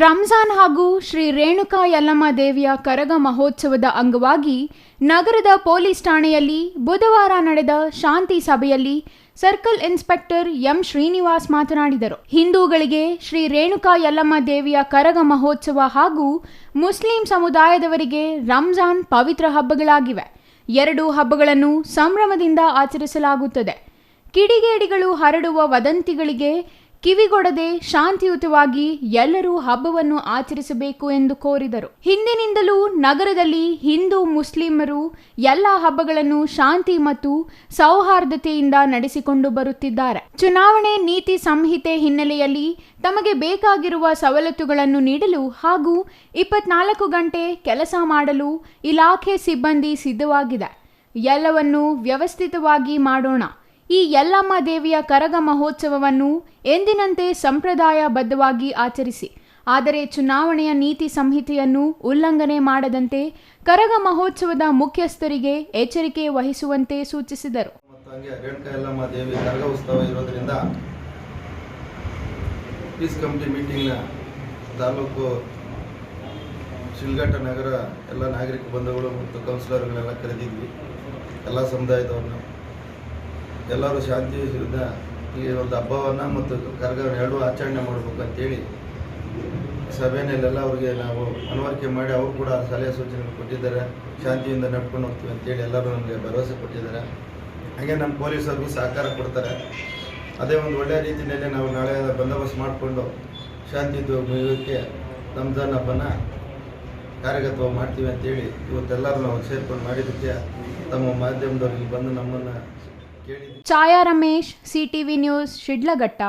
ರಂಜಾನ್ ಹಾಗೂ ಶ್ರೀ ರೇಣುಕಾ ಯಲ್ಲಮ್ಮ ದೇವಿಯ ಕರಗ ಮಹೋತ್ಸವದ ಅಂಗವಾಗಿ ನಗರದ ಪೊಲೀಸ್ ಠಾಣೆಯಲ್ಲಿ ಬುಧವಾರ ನಡೆದ ಶಾಂತಿ ಸಭೆಯಲ್ಲಿ ಸರ್ಕಲ್ ಇನ್ಸ್ಪೆಕ್ಟರ್ ಎಂ ಶ್ರೀನಿವಾಸ್ ಮಾತನಾಡಿದರು. ಹಿಂದೂಗಳಿಗೆ ಶ್ರೀ ರೇಣುಕಾ ಯಲ್ಲಮ್ಮ ದೇವಿಯ ಕರಗ ಮಹೋತ್ಸವ ಹಾಗೂ ಮುಸ್ಲಿಂ ಸಮುದಾಯದವರಿಗೆ ರಂಜಾನ್ ಪವಿತ್ರ ಹಬ್ಬಗಳಾಗಿವೆ. ಎರಡೂ ಹಬ್ಬಗಳನ್ನು ಸಂಭ್ರಮದಿಂದ ಆಚರಿಸಲಾಗುತ್ತದೆ. ಕಿಡಿಗೇಡಿಗಳು ಹರಡುವ ವದಂತಿಗಳಿಗೆ ಕಿವಿಗೊಡದೆ ಶಾಂತಿಯುತವಾಗಿ ಎಲ್ಲರೂ ಹಬ್ಬವನ್ನು ಆಚರಿಸಬೇಕು ಎಂದು ಕೋರಿದರು. ಹಿಂದಿನಿಂದಲೂ ನಗರದಲ್ಲಿ ಹಿಂದೂ ಮುಸ್ಲಿಮರು ಎಲ್ಲ ಹಬ್ಬಗಳನ್ನು ಶಾಂತಿ ಮತ್ತು ಸೌಹಾರ್ದತೆಯಿಂದ ನಡೆಸಿಕೊಂಡು ಬರುತ್ತಿದ್ದಾರೆ. ಚುನಾವಣೆ ನೀತಿ ಸಂಹಿತೆ ಹಿನ್ನೆಲೆಯಲ್ಲಿ ತಮಗೆ ಬೇಕಾಗಿರುವ ಸವಲತ್ತುಗಳನ್ನು ನೀಡಲು ಹಾಗೂ 24 ಗಂಟೆ ಕೆಲಸ ಮಾಡಲು ಇಲಾಖೆ ಸಿಬ್ಬಂದಿ ಸಿದ್ಧವಾಗಿದೆ. ಎಲ್ಲವನ್ನು ವ್ಯವಸ್ಥಿತವಾಗಿ ಮಾಡೋಣ. ಈ ಯಲ್ಲಮ್ಮ ದೇವಿಯ ಕರಗ ಮಹೋತ್ಸವವನ್ನು ಎಂದಿನಂತೆ ಸಂಪ್ರದಾಯಬದ್ಧವಾಗಿ ಆಚರಿಸಿ, ಆದರೆ ಚುನಾವಣೆಯ ನೀತಿ ಸಂಹಿತೆಯನ್ನು ಉಲ್ಲಂಘನೆ ಮಾಡದಂತೆ ಕರಗ ಮಹೋತ್ಸವದ ಮುಖ್ಯಸ್ಥರಿಗೆ ಎಚ್ಚರಿಕೆ ವಹಿಸುವಂತೆ ಸೂಚಿಸಿದರು. ರೇಣುಕಾ ಯಲ್ಲಮ್ಮ ದೇವಿ ಕರಗ ಉತ್ಸವ ಇರೋದ್ರಿಂದ ಪೀಸ್ ಕಮಿಟಿ ಮೀಟಿಂಗ್ನ ತಾಲೂಕು ಶಿಲ್ಘಟ್ಟ ನಗರ ಎಲ್ಲ ನಾಗರಿಕ ಬಂಧುಗಳು ಮತ್ತು ಕೌನ್ಸಿಲರ್ಗಳೆಲ್ಲ ಕರೆದಿದ್ವಿ. ಎಲ್ಲ ಸಮುದಾಯದವ್ರನ್ನ ಎಲ್ಲರೂ ಶಾಂತಿಯುತ ಈ ಒಂದು ಹಬ್ಬವನ್ನು ಮತ್ತು ಕರಗವನ್ನು ಎರಡೂ ಆಚರಣೆ ಮಾಡಬೇಕು ಅಂತೇಳಿ ಸಭೆಯಲ್ಲೆಲ್ಲ ಅವ್ರಿಗೆ ನಾವು ಮನವರಿಕೆ ಮಾಡಿ ಅವರು ಕೂಡ ಸಲಹೆ ಸೂಚನೆಗಳು ಕೊಟ್ಟಿದ್ದಾರೆ. ಶಾಂತಿಯಿಂದ ನಡ್ಕೊಂಡು ಹೋಗ್ತೀವಿ ಅಂತೇಳಿ ಎಲ್ಲರೂ ನಮಗೆ ಭರವಸೆ ಕೊಟ್ಟಿದ್ದಾರೆ. ಹಾಗೆ ನಮ್ಮ ಪೊಲೀಸರಿಗೂ ಸಹಕಾರ ಕೊಡ್ತಾರೆ. ಅದೇ ಒಂದು ಒಳ್ಳೆಯ ರೀತಿಯಲ್ಲಿ ನಾವು ನಾಳೆ ಬಂದೋಬಸ್ತ್ ಮಾಡಿಕೊಂಡು ಶಾಂತಿಯುತಕ್ಕೆ ರಂಜಾನ್ ಹಬ್ಬನ ಕಾರ್ಯಗತವಾಗಿ ಮಾಡ್ತೀವಿ ಅಂತೇಳಿ ಇವತ್ತೆಲ್ಲರೂ ನಾವು ಸೇರ್ಕೊಂಡು ಮಾಡಿದ್ದಕ್ಕೆ ತಮ್ಮ ಮಾಧ್ಯಮದವ್ರಿಗೆ ಬಂದು ನಮ್ಮನ್ನು ಕೇಳಿದ್ವಿ. ಛಾಯಾ ರಮೇಶ್, CTV ನ್ಯೂಸ್, ಶಿಡ್ಲಘಟ್ಟ.